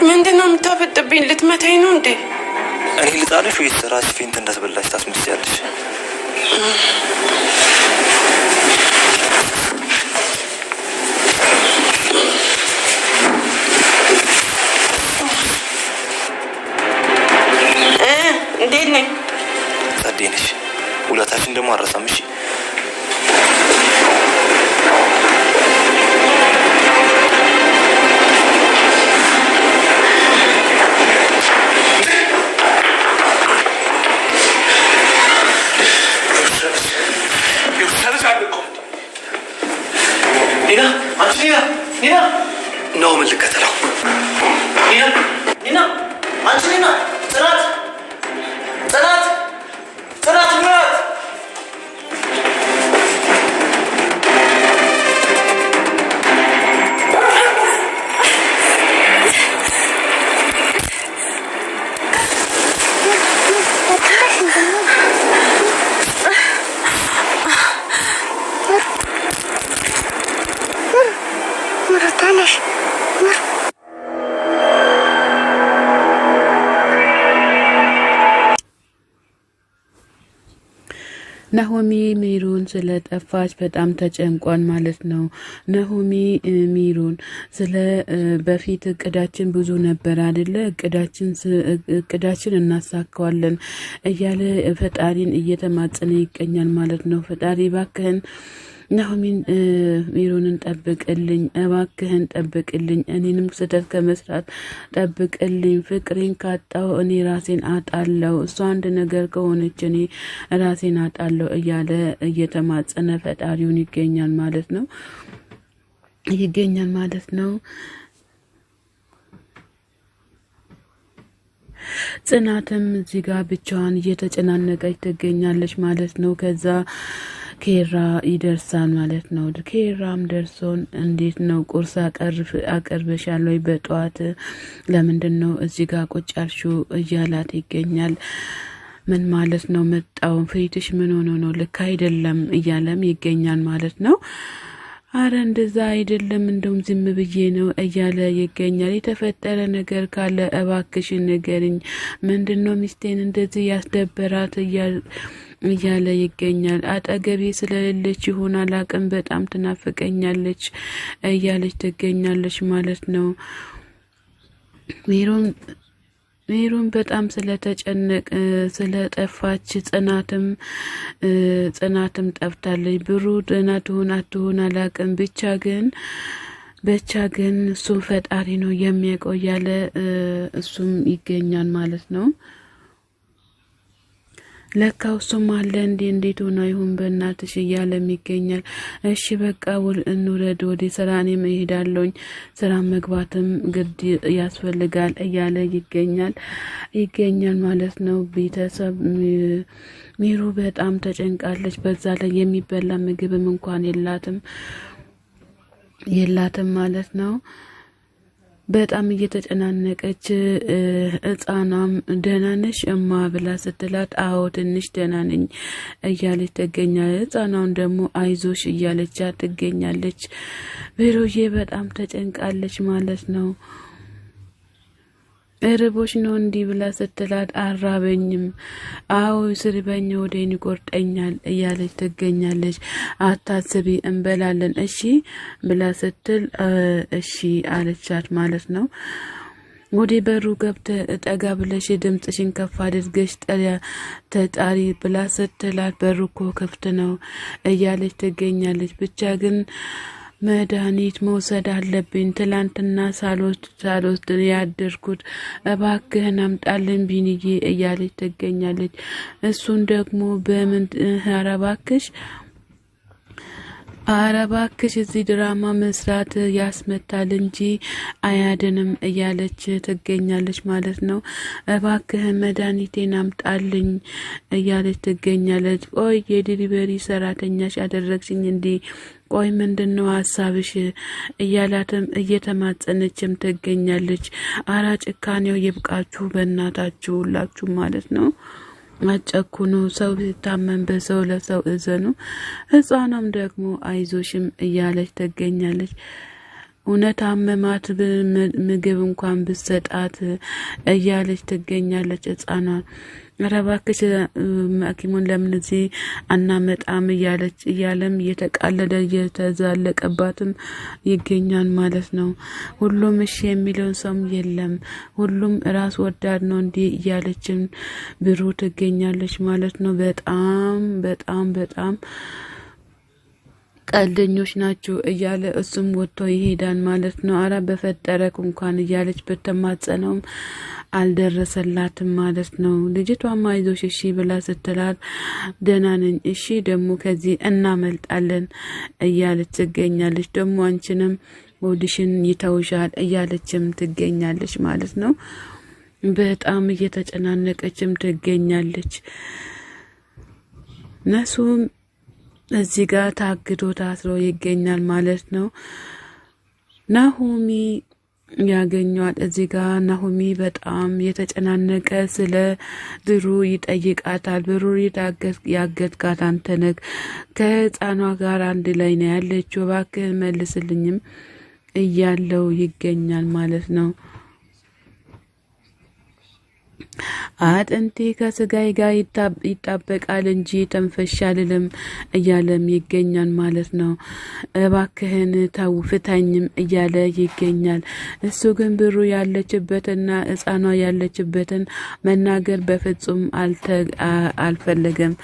ምንድነው የምታፈጥብኝ? ልትመታኝ ነው እንዴ? እኔ ልጣልሽ ወይስ ራስሽ ፌንት እንዳስበላሽ ታስመስያለሽ? እንዴት ነኝ? ጸዴ ነሽ? ሁለታችን ደግሞ አረሳም። እሺ ኒና ነው የምልከተለው። ኒና አንቺ ኒና ጽናት ምራት ናሆሚ ሚሩን ስለጠፋች በጣም ተጨንቋል ማለት ነው። ናሆሚ ሚሩን ስለ በፊት እቅዳችን ብዙ ነበር አይደለ? እቅዳችን እናሳካዋለን እያለ ፈጣሪን እየተማጸነ ይገኛል ማለት ነው። ፈጣሪ ባክህን ናሆሚን ሚሩንን ጠብቅልኝ፣ እባክህን ጠብቅልኝ፣ እኔንም ስህተት ከመስራት ጠብቅልኝ፣ ፍቅሬን ካጣው እኔ ራሴን አጣለው፣ እሷ አንድ ነገር ከሆነች እኔ ራሴን አጣለው እያለ እየተማጸነ ፈጣሪውን ይገኛል ማለት ነው። ጽናትም እዚህ ጋር ብቻዋን እየተጨናነቀች ትገኛለች ማለት ነው። ከዛ ኬራ ይደርሳል ማለት ነው። ኬራም ደርሶን እንዴት ነው ቁርስ አቀርበሻል ወይ በጠዋት ለምንድን ነው እዚህ ጋር ቁጭ ያልሽው እያላት ይገኛል። ምን ማለት ነው መጣው ፊትሽ ምን ሆኖ ነው ልክ አይደለም እያለም ይገኛል ማለት ነው። አረ እንደዛ አይደለም እንደውም ዝም ብዬ ነው እያለ ይገኛል። የተፈጠረ ነገር ካለ እባክሽን ንገሪኝ፣ ምንድነው ሚስቴን እንደዚህ ያስደበራት እያለ ይገኛል። አጠገቤ ስለሌለች ይሆናል አቅም በጣም ትናፍቀኛለች እያለች ትገኛለች ማለት ነው። ሜሮን በጣም ስለተጨነቀ ስለጠፋች ጽናትም ጠፍታለች። ብሩ ደህና ትሆን አትሆን አላቅም፣ ብቻ ግን እሱም ፈጣሪ ነው የሚያውቀው ያለ እሱም ይገኛል ማለት ነው። ለካው እሱም አለ እንዴት ሆና ይሁን በእናትሽ እያለም ይገኛል። እሺ በቃ እንውረድ ወደ ስራ እኔም እሄዳለሁኝ፣ ስራ መግባትም ግድ ያስፈልጋል እያለ ይገኛል ማለት ነው። ቤተሰብ ሚሩ በጣም ተጨንቃለች። በዛ ላይ የሚበላ ምግብም እንኳን የላትም ማለት ነው። በጣም እየተጨናነቀች ህፃናም ደህና ነሽ እማ ብላ ስትላት አዎ ትንሽ ደህና ነኝ እያለች ትገኛለች። ህፃናውን ደግሞ አይዞሽ እያለች ትገኛለች። ቢሮዬ በጣም ተጨንቃለች ማለት ነው። እርቦሽ ነው እንዲህ ብላ ስትላት አራበኝም፣ አዎ ስርበኝ ወዴን ይቆርጠኛል እያለች ትገኛለች። አታስቢ እንበላለን እሺ ብላ ስትል እሺ አለቻት ማለት ነው። ወደ በሩ ገብተ ጠጋ ብለሽ ድምጽሽን ከፍ አድርገሽ ተጣሪ ብላ ስትላት በሩ እኮ ክፍት ነው እያለች ትገኛለች። ብቻ ግን መድኃኒት መውሰድ አለብኝ፣ ትላንትና ሳልወስድ ያደርኩት እባክህን አምጣልን ቢንዬ እያለች ትገኛለች። እሱን ደግሞ በምን አረባክሽ እዚህ ድራማ መስራት ያስመታል እንጂ አያድንም እያለች ትገኛለች ማለት ነው። እባክህን መድኃኒቴን አምጣልኝ እያለች ትገኛለች። ቆይ የዲሊቨሪ ሰራተኛሽ ያደረግሽኝ እንዴ? ቆይ ምንድነው ሐሳብሽ እያላትም እየተማጸነችም ትገኛለች። አራ ጭካኔው ይብቃችሁ በእናታችሁ ሁላችሁ ማለት ነው። አጨኩኑ ሰው ሲታመን በሰው ለሰው እዘኑ። ህፃናም ደግሞ አይዞሽም እያለች ትገኛለች። እውነት አመማት ምግብ እንኳን ብሰጣት እያለች ትገኛለች ህጻኗን። ኧረ እባክሽ ሐኪሙን ለምን እዚህ አናመጣም እያለም እየተቃለደ እየተዛለቀባትም ይገኛል ማለት ነው። ሁሉም እሺ የሚለውን ሰው የለም፣ ሁሉም ራስ ወዳድ ነው እንዲህ እያለችም ብሩ ትገኛለች ማለት ነው። በጣም በጣም በጣም ቀልደኞች ናቸው እያለ እሱም ወጥቶ ይሄዳል ማለት ነው። አራ በፈጠረክ እንኳን እያለች በተማጸነውም አልደረሰላትም ማለት ነው። ልጅቷም አይዞሽ እሺ ብላ ስትላት ደህና ነኝ እሺ ደግሞ ከዚህ እናመልጣለን እያለች ትገኛለች። ደግሞ አንቺንም ወዲሽን ይተውሻል እያለችም ትገኛለች ማለት ነው። በጣም እየተጨናነቀችም ትገኛለች። ነሱም እዚህ ጋር ታግዶ ታስሮ ይገኛል ማለት ነው። ናሆሚ ያገኘዋል እዚህ ጋር። ናሆሚ በጣም የተጨናነቀ ስለ ብሩ ይጠይቃታል። ብሩ ያገትካት አንተ ነህ፣ ከህፃኗ ጋር አንድ ላይ ነው ያለችው፣ እባክህ መልስልኝም እያለው ይገኛል ማለት ነው። አጥንቴ ከስጋይ ጋር ይጣበቃል እንጂ ተንፈሻልልም እያለም ይገኛል ማለት ነው። እባክህን ተው ፍታኝም እያለ ይገኛል። እሱ ግን ብሩ ያለችበትና ህፃኗ ያለችበትን መናገር በፍጹም አልፈለገም።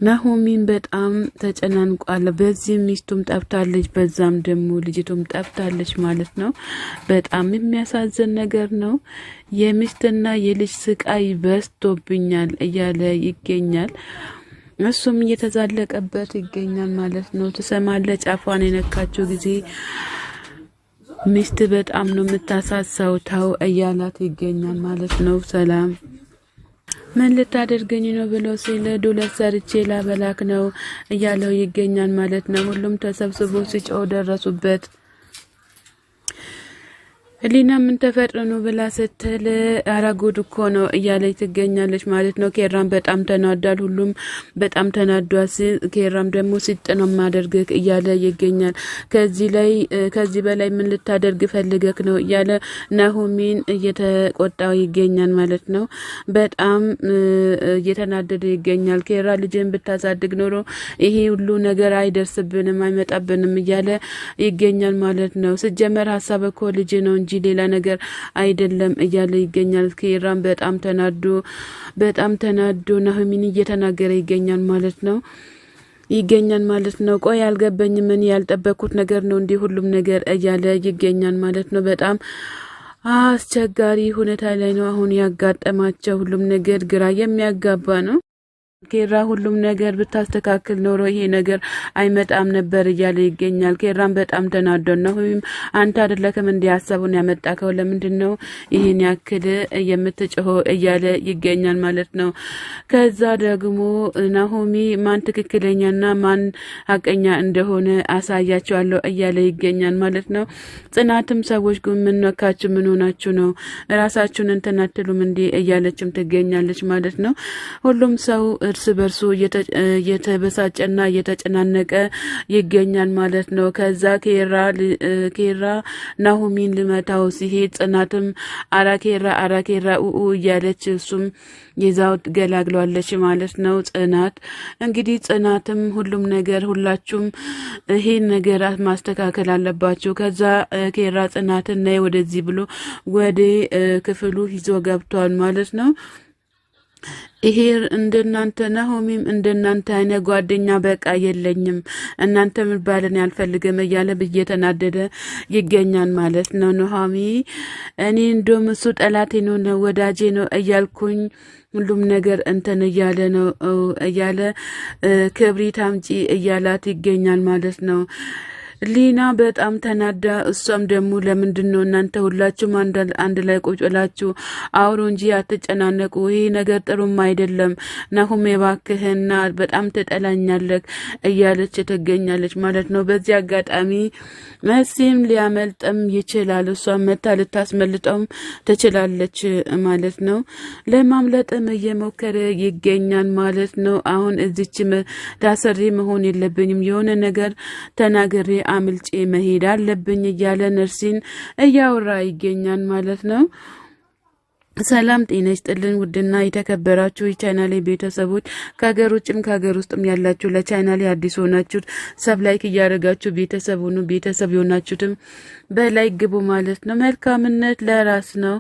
ናሆሚን በጣም ተጨናንቋል። በዚህ ሚስቱም ጠፍታለች፣ በዛም ደግሞ ልጅቱም ጠፍታለች ማለት ነው። በጣም የሚያሳዝን ነገር ነው። የሚስትና የልጅ ስቃይ በዝቶብኛል እያለ ይገኛል። እሱም እየተዛለቀበት ይገኛል ማለት ነው። ትሰማለህ? ጫፏን የነካችው ጊዜ ሚስት በጣም ነው የምታሳሳው፣ ተው እያላት ይገኛል ማለት ነው። ሰላም ምን ልታደርገኝ ነው ብሎ ሲል ዱለት ሰርቼ ላበላክ ነው እያለው ይገኛል ማለት ነው። ሁሉም ተሰብስቦ ሲጮህ ደረሱበት። ሊና ምን ተፈጥሮ ብላ ስትል አራጉድ እኮ ነው እያለች ትገኛለች ማለት ነው። ኬራም በጣም ተናዷል። ሁሉም በጣም ተናዷል። ኬራም ደግሞ ሲጥ ነው ማደርግክ እያለ ይገኛል። ከዚህ በላይ ምን ልታደርግ ፈልገክ ነው እያለ ናሆሚን እየተቆጣው ይገኛል ማለት ነው። በጣም እየተናደደ ይገኛል። ኬራ ልጅን ብታሳድግ ኖሮ ይሄ ሁሉ ነገር አይደርስብንም አይመጣብንም እያለ ይገኛል ማለት ነው። ሲጀመር ሐሳብ እኮ ልጅ ነው እንጂ ሌላ ነገር አይደለም እያለ ይገኛል። ኬራም በጣም ተናዶ ናሆሚን እየተናገረ ይገኛል ማለት ነው። ቆይ አልገባኝ፣ ምን ያልጠበቁት ነገር ነው እንዲህ ሁሉም ነገር እያለ ይገኛል ማለት ነው። በጣም አስቸጋሪ ሁኔታ ላይ ነው አሁን ያጋጠማቸው። ሁሉም ነገር ግራ የሚያጋባ ነው። ኬራ ሁሉም ነገር ብታስተካክል ኖሮ ይሄ ነገር አይመጣም ነበር እያለ ይገኛል። ኬራም በጣም ተናዶ ነው። አንተ አይደለከም እንደ ሐሳቡን ያመጣከው፣ ለምንድነው ይሄን ያክል የምትጮኸው እያለ ይገኛል ማለት ነው። ከዛ ደግሞ ናሆሚ ማን ትክክለኛና ማን ሐቀኛ እንደሆነ አሳያቸዋለሁ እያለ ይገኛል ማለት ነው። ጽናትም ሰዎች ግን ምን ነካችሁ? ምን ሆናችሁ ነው? ራሳችሁን እንተናትሉም እንዴ እያለችም ትገኛለች ማለት ነው። ሁሉም ሰው እርስ በርሱ እየተበሳጨና እየተጨናነቀ ይገኛል ማለት ነው። ከዛ ኬራ ናሆሚን ልመታው ሲሄድ ጽናትም አራኬራ እያለች እሱም ይዛው ገላግሏለች ማለት ነው። ጽናትም ሁሉም ነገር ሁላችሁም ይሄን ነገር ማስተካከል አለባችሁ። ከዛ ኬራ ጽናትን ነይ ወደዚህ ብሎ ወደ ክፍሉ ይዞ ገብቷል ማለት ነው። ይሄ እንደናንተ ናሆሚም እንደናንተ አይነት ጓደኛ በቃ የለኝም፣ እናንተ ምን ባለን ያልፈልግም እያለ በየተናደደ ይገኛል ማለት ነው። ናሆሚ እኔ እንደውም እሱ ጠላቴ ነው ወዳጄ ነው እያልኩኝ ሁሉም ነገር እንትን እያለ ነው እያለ ክብሪት አምጪ እያላት ይገኛል ማለት ነው። ሊና በጣም ተናዳ፣ እሷም ደግሞ ለምንድነው እናንተ ሁላችሁም አንድ ላይ ቁጭ ብላችሁ አውሩ እንጂ አትጨናነቁ፣ ይሄ ነገር ጥሩም አይደለም፣ ናሆም እባክህና በጣም ተጠላኛለህ እያለች ትገኛለች ማለት ነው። በዚህ አጋጣሚ መሲም ሊያመልጥም ይችላል። እሷም መታ ልታስመልጠውም ትችላለች ማለት ነው። ለማምለጥም እየሞከረ ይገኛል ማለት ነው። አሁን እዚች ዳሰሪ መሆን የለብኝም፣ የሆነ ነገር ተናገሬ አምልጬ መሄድ አለብኝ እያለ ነርሲን እያወራ ይገኛል ማለት ነው። ሰላም ጤና ይስጥልን ውድና የተከበራችሁ የቻናሌ ቤተሰቦች ከሀገር ውጭም ከሀገር ውስጥም ያላችሁ ለቻናሌ አዲስ ሆናችሁ ሰብ ላይክ እያደረጋችሁ ቤተሰብ የሆናችሁትም በላይክ ግቡ ማለት ነው። መልካምነት ለራስ ነው።